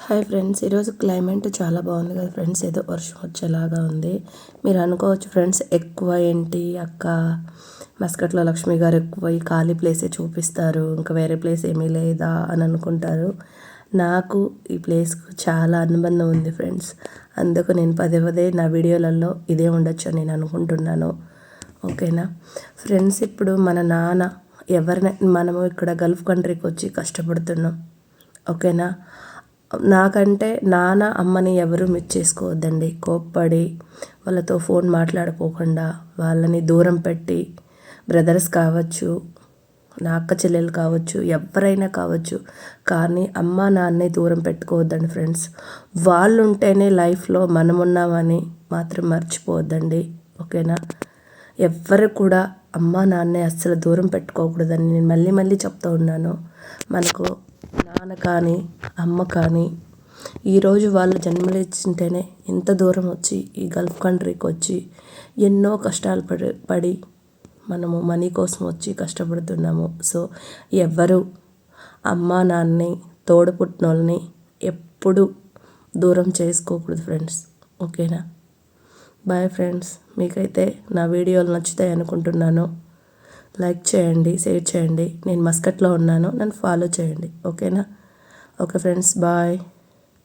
Hi friends, ఈరోజు climate చాలా బాగుంది కదా ఫ్రెండ్స్. ఏదో వర్షం వచ్చేలాగా ఉంది. మీరు అనుకోవచ్చు ఫ్రెండ్స్, ఎక్కువ ఏంటి అక్క మస్కట్లో లక్ష్మి గారు ఎక్కువ ఈ ఖాళీ ప్లేసే చూపిస్తారు, ఇంకా వేరే ప్లేస్ ఏమీ లేదా అని అనుకుంటారు. నాకు ఈ ప్లేస్కు చాలా అనుబంధం ఉంది ఫ్రెండ్స్. అందుకు నేను పదే పదే నా వీడియోలలో ఇదే ఉండొచ్చు అని నేను అనుకుంటున్నాను. ఓకేనా ఫ్రెండ్స్, ఇప్పుడు మన నాన్న మనము ఇక్కడ గల్ఫ్ కంట్రీకి వచ్చి కష్టపడుతున్నాం. ఓకేనా, నాకంటే నాన్న అమ్మని ఎవరు మిస్ చేసుకోవద్దండి. కోప్పడి వాళ్ళతో ఫోన్ మాట్లాడుకోకుండా వాళ్ళని దూరం పెట్టి, బ్రదర్స్ కావచ్చు, నా అక్క చెల్లెలు కావచ్చు, ఎవరైనా కావచ్చు, కానీ అమ్మ నాన్నని దూరం పెట్టుకోవద్దండి ఫ్రెండ్స్. వాళ్ళు ఉంటేనే లైఫ్లో మనం ఉన్నామని మాత్రం మర్చిపోవద్దండి. ఓకేనా, ఎవ్వరు కూడా అమ్మ నాన్నే అస్సలు దూరం పెట్టుకోకూడదని నేను మళ్ళీ మళ్ళీ చెప్తూ ఉన్నాను. మనకు నాన్న కానీ అమ్మ కానీ ఈరోజు వాళ్ళు జన్మనిచ్చింటేనే ఇంత దూరం వచ్చి ఈ గల్ఫ్ కంట్రీకి వచ్చి ఎన్నో కష్టాలు పడి మనము మనీ కోసం వచ్చి కష్టపడుతున్నాము. సో ఎవ్వరు అమ్మ నాన్నని, తోడు పుట్టినోళ్ళని ఎప్పుడు దూరం చేసుకోకూడదు ఫ్రెండ్స్. ఓకేనా, బాయ్ ఫ్రెండ్స్. మీకైతే నా వీడియోలు నచ్చుతాయి అనుకుంటున్నాను. లైక్ చేయండి, షేర్ చేయండి. నేను మస్కట్లో ఉన్నాను, నన్ను ఫాలో చేయండి. ఓకేనా, ఓకే ఫ్రెండ్స్, బాయ్.